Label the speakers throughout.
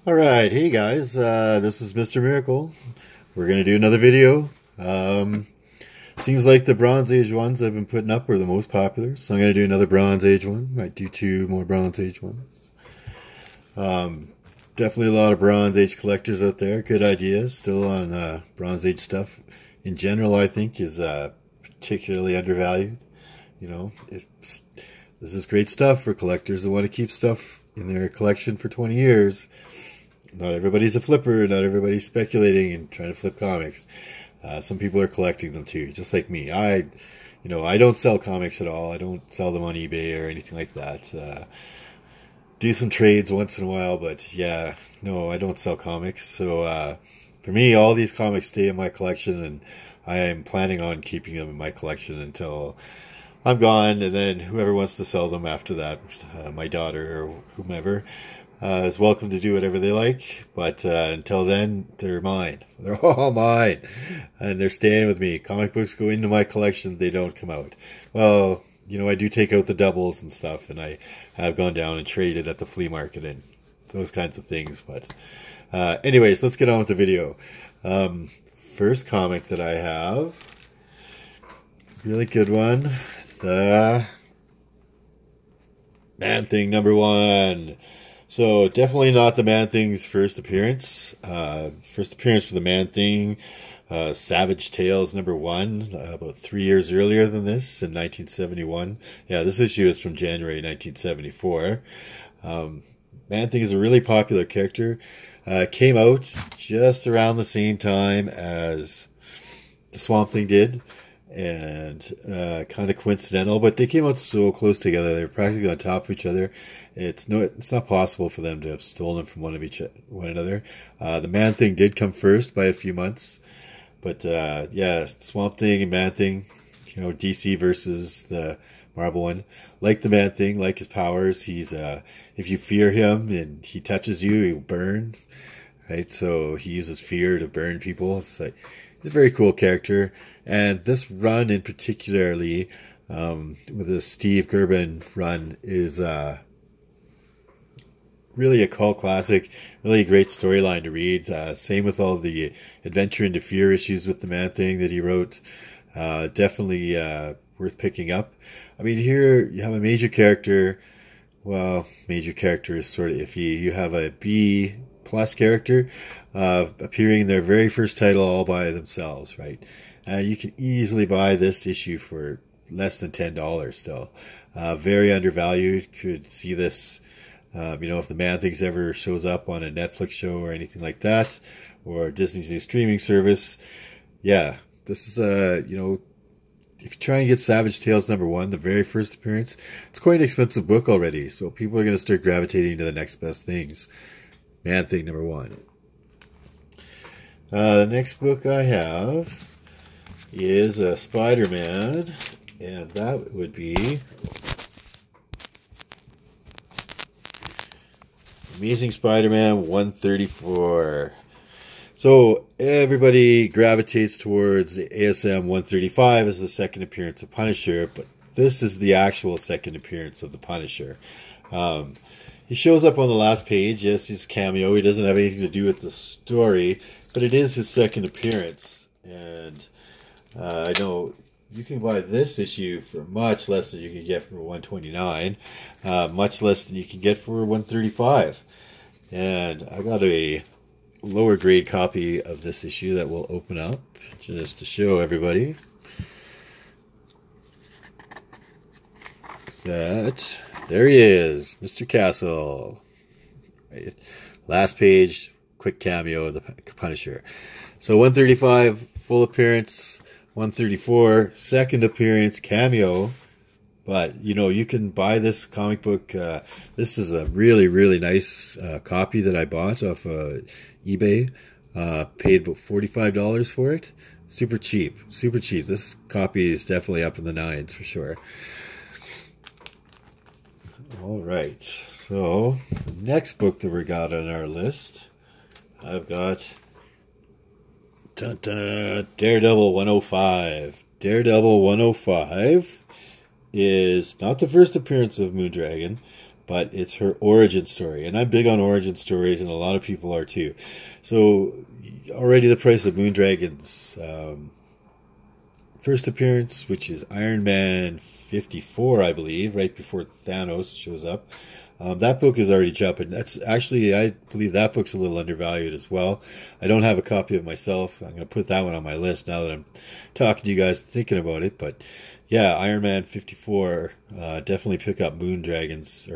Speaker 1: Alright, hey guys, this is Mr. Miracle. We're going to do another video. Seems like the Bronze Age ones I've been putting up are the most popular, so I'm going to do another Bronze Age one. Might do two more Bronze Age ones. Definitely a lot of Bronze Age collectors out there. Good ideas still on Bronze Age stuff. In general, I think is particularly undervalued. You know, this is great stuff for collectors that want to keep stuff in their collection for 20 years. Not everybody's a flipper. Not everybody's speculating and trying to flip comics. Some people are collecting them too, just like me. I don't sell comics at all. I don't sell them on eBay or anything like that. Do some trades once in a while, but yeah, no, I don't sell comics. So for me, all these comics stay in my collection, and I am planning on keeping them in my collection until I'm gone, and then whoever wants to sell them after that, my daughter or whomever, is welcome to do whatever they like. But until then, they're mine. They're all mine, and they're staying with me. Comic books go into my collection; they don't come out. Well, you know, I do take out the doubles and stuff, and I have gone down and traded at the flea market and those kinds of things. But anyways, let's get on with the video. First comic that I have, really good one. The Man-Thing #1. So definitely not the Man-Thing's first appearance. First appearance for the Man-Thing, Savage Tales #1, about 3 years earlier than this, in 1971. Yeah, this issue is from January 1974. Man-Thing is a really popular character. Came out just around the same time as the Swamp Thing did, and kind of coincidental, but they came out so close together. They were practically on top of each other. It's not possible for them to have stolen from one another. The Man-Thing did come first by a few months, but yeah, Swamp Thing and Man-Thing, you know, DC versus the Marvel one. Like the Man-Thing, like his powers, he's if you fear him and he touches you, he'll burn. Right, so he uses fear to burn people. It's like, he's a very cool character, and this run in particularly, with the Steve Gerben run, is really a cult classic. Really a great storyline to read. Same with all the Adventure into Fear issues with the Man-Thing that he wrote. Definitely worth picking up. I mean, here you have a major character. Well, major character is sort of iffy. You have a B plus character appearing in their very first title all by themselves, right? You can easily buy this issue for less than $10 still. Very undervalued. Could see this, you know, if the Man-Thing ever shows up on a Netflix show or anything like that, or Disney's new streaming service. Yeah, this is you know, if you try and get Savage Tales #1, the very first appearance, it's quite an expensive book already, so people are going to start gravitating to the next best things. Man-Thing #1. The next book I have is Spiderman, and that would be Amazing Spider-Man 134. So everybody gravitates towards the ASM 135 as the second appearance of Punisher, but this is the actual second appearance of the Punisher. He shows up on the last page. Yes, he's a cameo. He doesn't have anything to do with the story, but it is his second appearance. And I know you can buy this issue for much less than you can get for 129, much less than you can get for 135. And I got a lower grade copy of this issue that we'll open up just to show everybody that there he is, Mr. Castle. Right. Last page, quick cameo of the Punisher. So 135 full appearance, 134 second appearance cameo. But you know, you can buy this comic book. This is a really nice copy that I bought off eBay. Paid about $45 for it. Super cheap, super cheap. This copy is definitely up in the nines for sure. All right, so the next book that we got on our list, I've got Daredevil 105. Daredevil 105 is not the first appearance of Moondragon, but it's her origin story. And I'm big on origin stories, and a lot of people are too. So already the price of Moondragon's first appearance, which is Iron Man 54, I believe, right before Thanos shows up. That book is already jumping. That's actually, I believe that book's a little undervalued as well. I don't have a copy of it myself. I'm going to put that one on my list now that I'm talking to you guys, thinking about it. But yeah, Iron Man 54, definitely pick up Moondragon's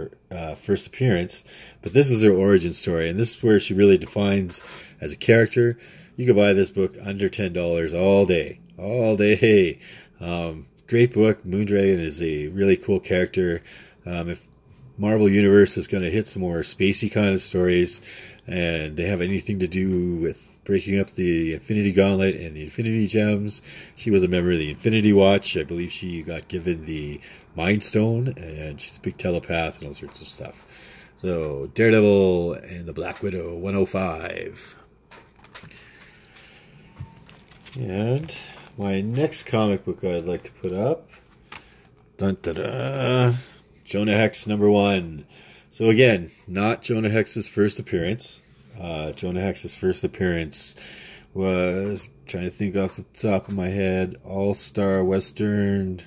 Speaker 1: first appearance. But this is her origin story, and this is where she really defines as a character. You can buy this book under $10 all day. All day. Great book. Moondragon is a really cool character. If Marvel Universe is going to hit some more spacey kind of stories, and they have anything to do with breaking up the Infinity Gauntlet and the Infinity Gems, she was a member of the Infinity Watch. I believe she got given the Mind Stone, and she's a big telepath and all sorts of stuff. So, Daredevil and the Black Widow 105. And my next comic book I'd like to put up, dun, da, da, Jonah Hex #1. So again, not Jonah Hex's first appearance. Jonah Hex's first appearance was, trying to think off the top of my head, All-Star Western.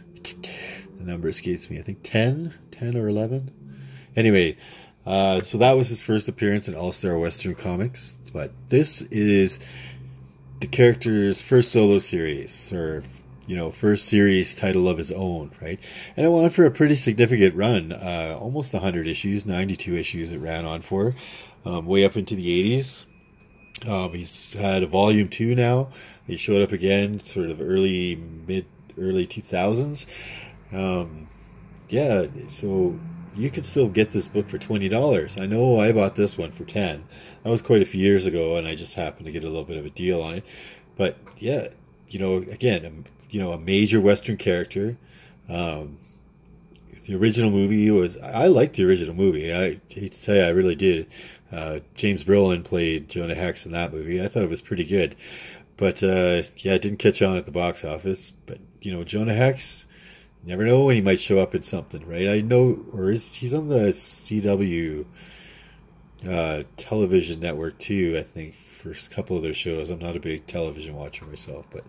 Speaker 1: The number escapes me. I think 10 or 11. Anyway, so that was his first appearance in All-Star Western Comics. But this is the character's first solo series, or first series title of his own, right? And it went on for a pretty significant run, almost 100 issues, 92 issues it ran on for, way up into the 80s. He's had a volume 2 now. He showed up again sort of early 2000s. Yeah, so you can still get this book for $20. I know I bought this one for $10. That was quite a few years ago, and I just happened to get a little bit of a deal on it. But yeah, again, a major Western character. The original movie I liked the original movie. I hate to tell you, I really did. James Brolin played Jonah Hex in that movie. I thought it was pretty good. But yeah, it didn't catch on at the box office. But, Jonah Hex, you never know when he might show up in something, right? I know, he's on the CW television network too, I think, for a couple of their shows. I'm not a big television watcher myself, but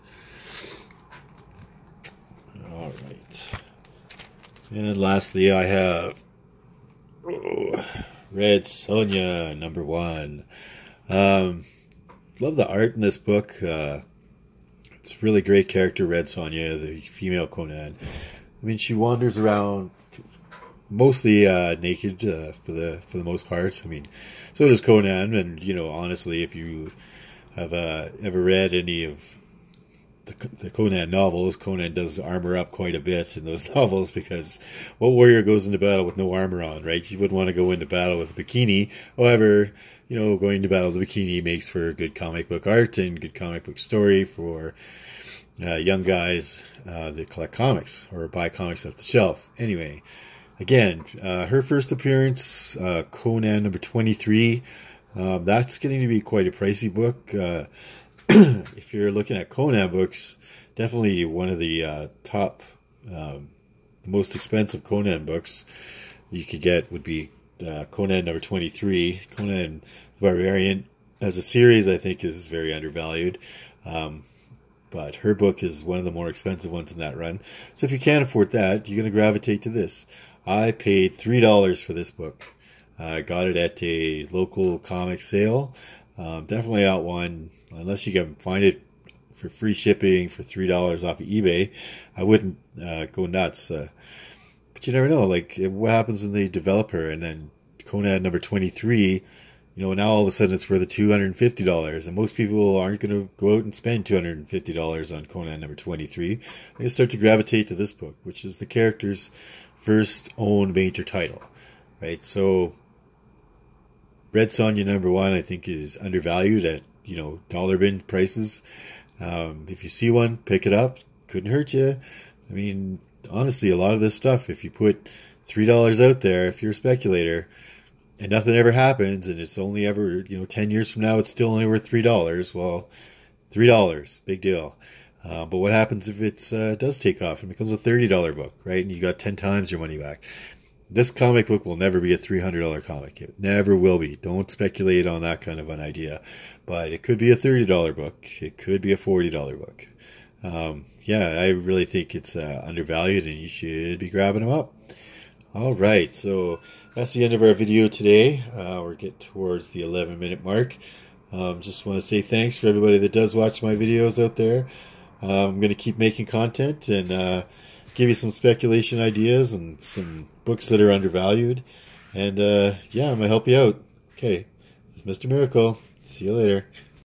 Speaker 1: all right. And lastly, I have Red Sonja #1. Love the art in this book. It's a really great character, Red Sonja, the female Conan. I mean, she wanders around mostly naked for the most part. I mean, so does Conan. And honestly, if you have ever read any of the Conan novels, Conan does armor up quite a bit in those novels, because what warrior goes into battle with no armor on, right? You wouldn't want to go into battle with a bikini. However, going to battle with a bikini makes for good comic book art and good comic book story for young guys that collect comics or buy comics off the shelf. Anyway, again, her first appearance, Conan #23. That's getting to be quite a pricey book. If you're looking at Conan books, definitely one of the top, most expensive Conan books you could get would be Conan #23. Conan the Barbarian as a series, I think, is very undervalued. But her book is one of the more expensive ones in that run. So if you can't afford that, you're going to gravitate to this. I paid $3 for this book. I got it at a local comic sale. Definitely out one, unless you can find it for free shipping for $3 off of eBay. I wouldn't go nuts. But you never know, like, what happens when they develop her, and then Conan #23, now all of a sudden it's worth $250, and most people aren't going to go out and spend $250 on Conan #23. They're going to start to gravitate to this book, which is the character's first own major title, right? So Red Sonja #1, I think, is undervalued at, dollar bin prices. If you see one, pick it up. Couldn't hurt you. I mean, honestly, a lot of this stuff, if you put $3 out there, if you're a speculator, and nothing ever happens, and it's only ever, 10 years from now, it's still only worth $3. Well, $3, big deal. But what happens if it does take off and becomes a $30 book, right? And you got 10 times your money back. This comic book will never be a $300 comic. It never will be. Don't speculate on that kind of an idea. But it could be a $30 book. It could be a $40 book. Yeah, I really think it's undervalued, and you should be grabbing them up. All right, so that's the end of our video today. We're getting towards the 11-minute mark. Just want to say thanks for everybody that does watch my videos out there. I'm going to keep making content and give you some speculation ideas and some books that are undervalued. And yeah, I'm going to help you out. Okay, this is Mr. Miracle. See you later.